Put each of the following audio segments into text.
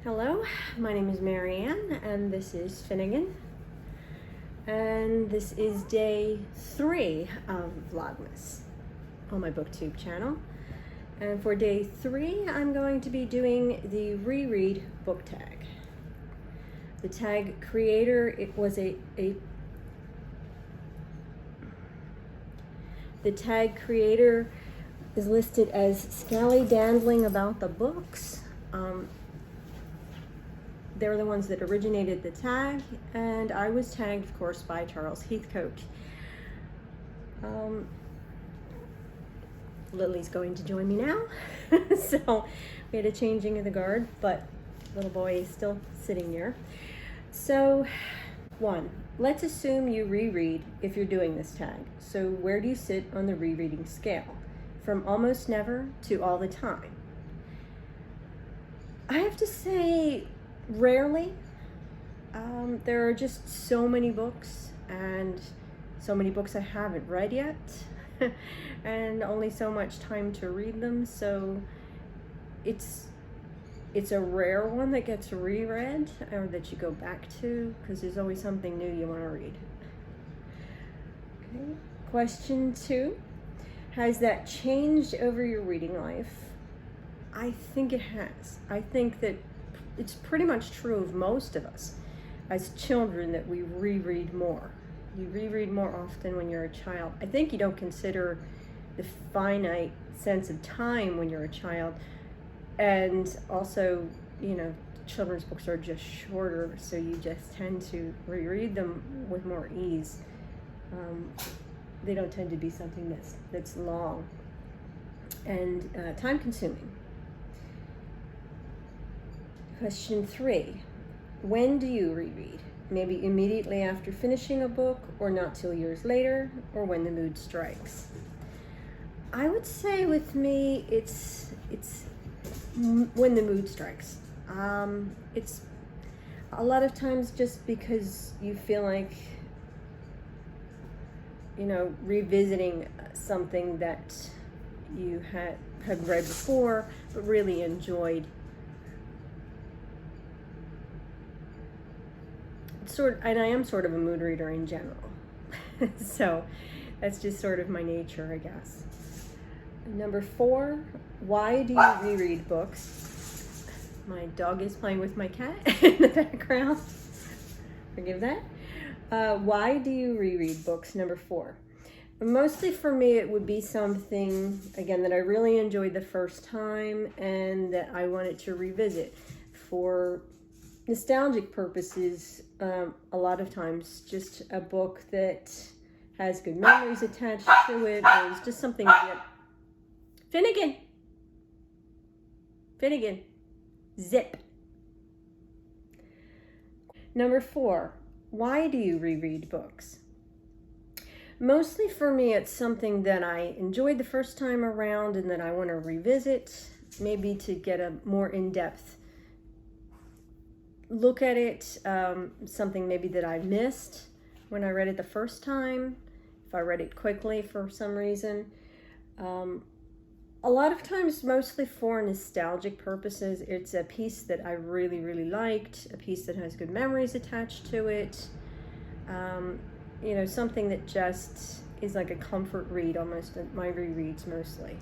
Hello, my name is Marianne and this is Finnegan, and this is day 3 of Vlogmas on my booktube channel. And for day 3 I'm going to be doing the reread book tag. The tag creator, the tag creator is listed as Scally Dandling About the Books. They're the ones that originated the tag, and I was tagged, of course, by Charles Heathcote. Lily's going to join me now, so we had a changing of the guard, but little boy is still sitting here. So, 1, let's assume you reread if you're doing this tag. So where do you sit on the rereading scale? From almost never to all the time? I have to say, rarely. There are just so many books, and so many books I haven't read yet, and only so much time to read them, so it's a rare one that gets reread or that you go back to, because there's always something new you want to read. Okay. Question 2, has that changed over your reading life? I think it has. I think that it's pretty much true of most of us as children that we reread more. You reread more often when you're a child. I think you don't consider the finite sense of time when you're a child. And also, you know, children's books are just shorter, so you just tend to reread them with more ease. They don't tend to be something that's long and time consuming. Question 3, when do you reread? Maybe immediately after finishing a book, or not till years later, or when the mood strikes? I would say with me, it's when the mood strikes. It's a lot of times just because you feel like, you know, revisiting something that you had read before, but really enjoyed. And I am sort of a mood reader in general. So that's just sort of my nature, I guess. Number 4, why do you reread books? My dog is playing with my cat in the background. Forgive that. Why do you reread books? Number 4. Mostly for me, it would be something, again, that I really enjoyed the first time and that I wanted to revisit. For nostalgic purposes, a lot of times just a book that has good memories attached to it, or it's just something that... Finnegan, zip. Number 4, why do you reread books? Mostly for me, it's something that I enjoyed the first time around and that I want to revisit, maybe to get a more in-depth look at it, something maybe that I missed when I read it the first time, if I read it quickly for some reason. A lot of times, mostly for nostalgic purposes, it's a piece that I really, really liked, a piece that has good memories attached to it, you know, something that just is like a comfort read, almost my rereads mostly.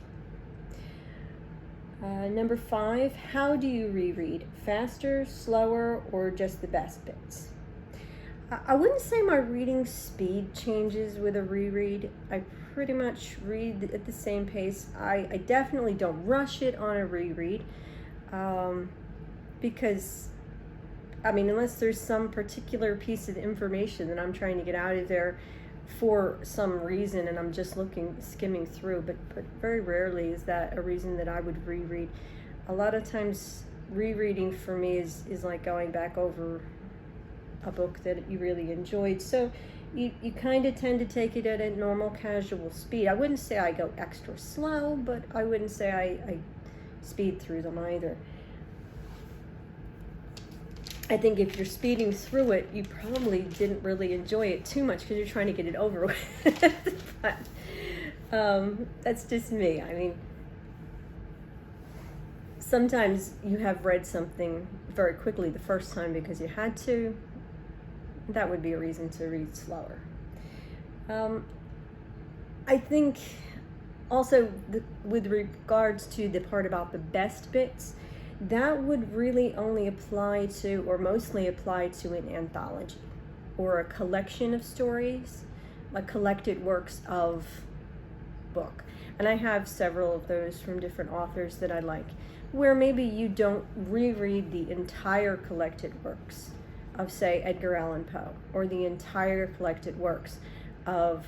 Number 5, how do you reread? Faster, slower, or just the best bits? I wouldn't say my reading speed changes with a reread. I pretty much read at the same pace. I definitely don't rush it on a reread, because, I mean, unless there's some particular piece of information that I'm trying to get out of there for some reason and I'm just skimming through, but very rarely is that a reason that I would reread. A lot of times rereading for me is like going back over a book that you really enjoyed, so you kind of tend to take it at a normal casual speed. I wouldn't say I go extra slow, but I wouldn't say I speed through them either. I think if you're speeding through it, you probably didn't really enjoy it too much because you're trying to get it over with. But that's just me. I mean, sometimes you have read something very quickly the first time because you had to. That would be a reason to read slower. I think also with regards to the part about the best bits, that would really only apply to, or mostly apply to, an anthology or a collection of stories, like collected works of book. And I have several of those from different authors that I like, where maybe you don't reread the entire collected works of, say, Edgar Allan Poe, or the entire collected works of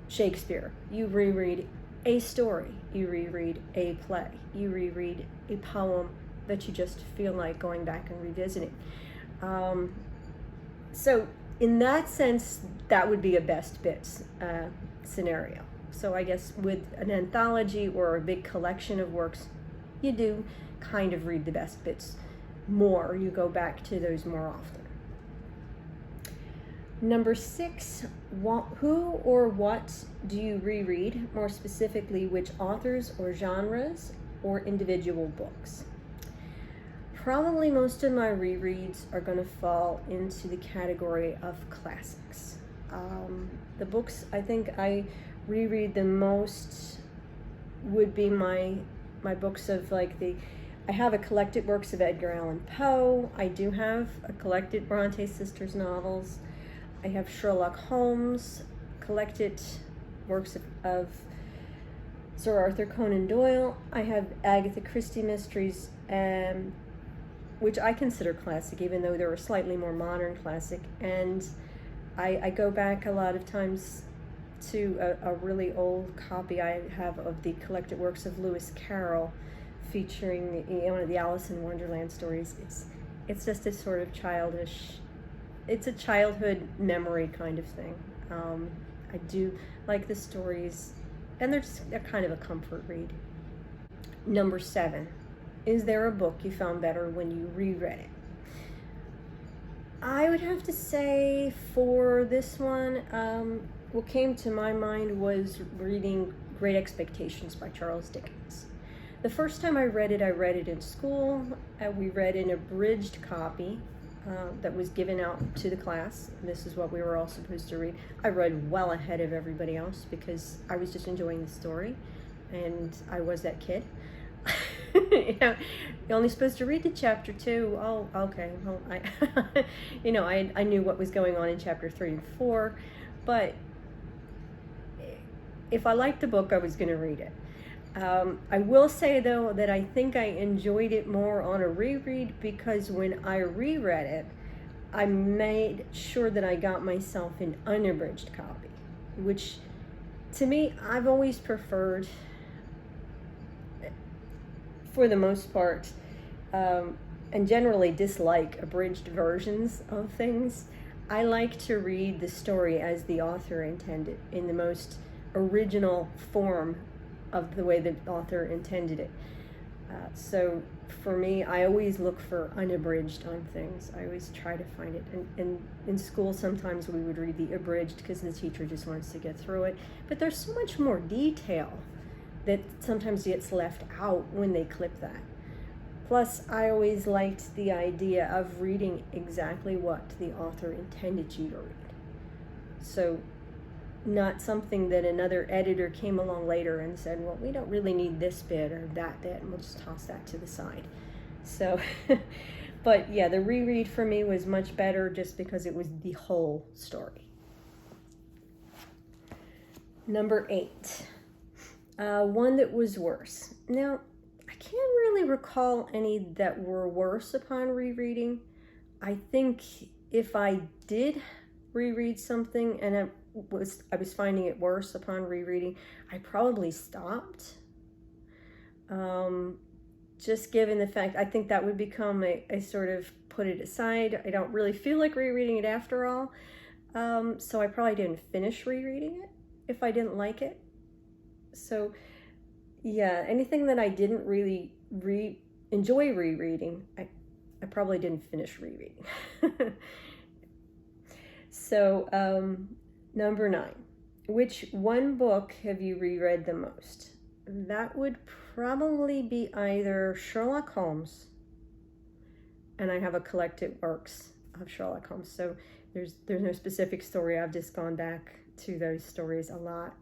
Shakespeare. You reread a story, you reread a play, you reread a poem that you just feel like going back and revisiting. So in that sense, that would be a best bits scenario. So I guess with an anthology or a big collection of works, you do kind of read the best bits more. You go back to those more often. Number 6, who or what do you reread? More specifically, which authors or genres or individual books? Probably most of my rereads are going to fall into the category of classics. The books I think I reread the most would be my books of like I have a collected works of Edgar Allan Poe. I do have a collected Bronte sisters novels. I have Sherlock Holmes, collected works of Sir Arthur Conan Doyle. I have Agatha Christie mysteries, which I consider classic, even though they're a slightly more modern classic. And I go back a lot of times to a really old copy I have of the collected works of Lewis Carroll, featuring one of the Alice in Wonderland stories. It's just a sort of childish. It's a childhood memory kind of thing. I do like the stories, and they're kind of a comfort read. Number 7, is there a book you found better when you reread it? I would have to say for this one, what came to my mind was reading Great Expectations by Charles Dickens. The first time I read it in school. We read an abridged copy that was given out to the class. This is what we were all supposed to read. I read well ahead of everybody else because I was just enjoying the story, and I was that kid. You're only supposed to read to chapter 2. Oh, okay. Well, I knew what was going on in chapter 3 and 4, but if I liked the book, I was going to read it. I will say, though, that I think I enjoyed it more on a reread because when I reread it, I made sure that I got myself an unabridged copy, which to me, I've always preferred, for the most part, and generally dislike abridged versions of things. I like to read the story as the author intended, in the most original form of the way the author intended it. So for me, I always look for unabridged on things. I always try to find it. And in school, sometimes we would read the abridged because the teacher just wants to get through it. But there's so much more detail that sometimes gets left out when they clip that. Plus, I always liked the idea of reading exactly what the author intended you to read. So not something that another editor came along later and said, well, we don't really need this bit or that bit, and we'll just toss that to the side. So, but yeah, the reread for me was much better just because it was the whole story. Number 8, one that was worse. Now, I can't really recall any that were worse upon rereading. I think if I did reread something and I was finding it worse upon rereading, I probably stopped. Just given the fact, I think that would become a sort of put it aside. I don't really feel like rereading it after all. So I probably didn't finish rereading it if I didn't like it. So yeah, anything that I didn't really enjoy rereading, I probably didn't finish rereading. So, number 9, which one book have you reread the most? That would probably be either Sherlock Holmes, and I have a collected works of Sherlock Holmes, so there's no specific story. I've just gone back to those stories a lot,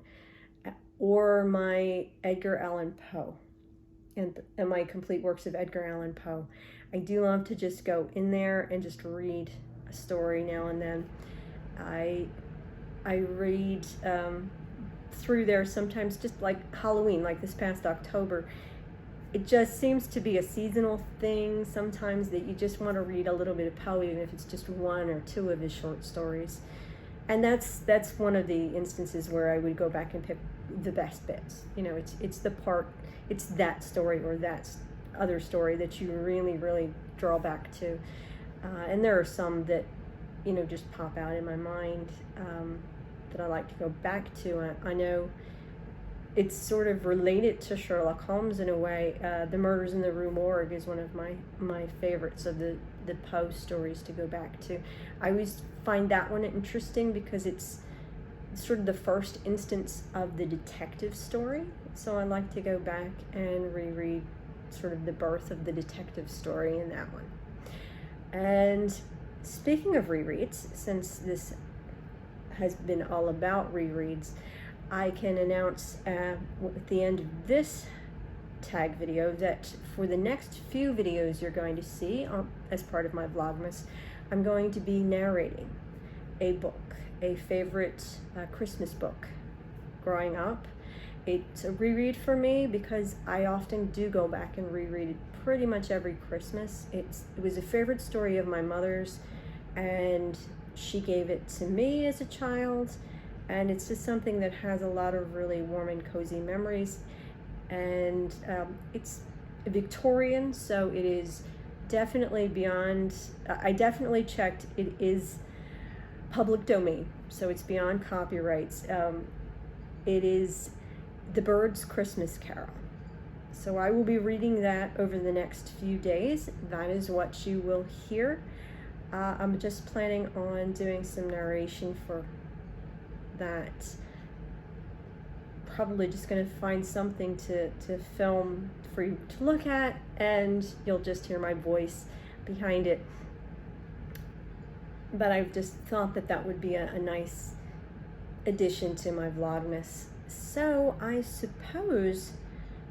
or my Edgar Allan Poe and my complete works of Edgar Allan Poe. I do love to just go in there and just read a story now and then. I read through there sometimes, just like Halloween, like this past October. It just seems to be a seasonal thing sometimes, that you just want to read a little bit of Poe, even if it's just one or two of his short stories. And that's one of the instances where I would go back and pick the best bits. You know, it's the part, it's that story or that other story that you really, really draw back to. And there are some that, you know, just pop out in my mind that I like to go back to. I know it's sort of related to Sherlock Holmes in a way. The Murders in the Rue Morgue is one of my favorites of the Poe stories to go back to. I always find that one interesting because it's sort of the first instance of the detective story. So I like to go back and reread sort of the birth of the detective story in that one. And speaking of rereads, since this has been all about rereads, I can announce at the end of this tag video that for the next few videos you're going to see as part of my Vlogmas, I'm going to be narrating a book, a favorite Christmas book growing up. It's a reread for me because I often do go back and reread it pretty much every Christmas. It was a favorite story of my mother's, and she gave it to me as a child, and it's just something that has a lot of really warm and cozy memories. And it's Victorian, so it is definitely beyond, I definitely checked, it is public domain, so it's beyond copyrights. It is The Bird's Christmas Carol. So I will be reading that over the next few days. That is what you will hear. I'm just planning on doing some narration for that. Probably just going to find something to film for you to look at, and you'll just hear my voice behind it. But I've just thought that that would be a nice addition to my Vlogmas. So I suppose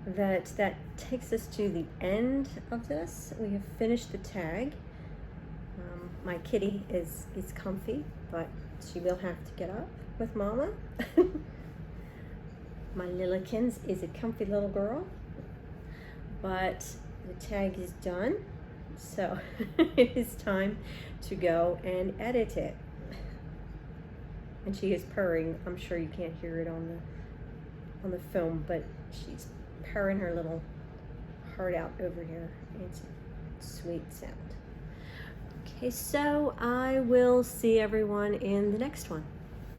that takes us to the end of this. We have finished the tag. My kitty is comfy, but she will have to get up with Mama. My Lillykins is a comfy little girl, but the tag is done, so it is time to go and edit it. And she is purring. I'm sure you can't hear it on the film, but she's purring her little heart out over here. It's a sweet sound. Okay, so I will see everyone in the next one.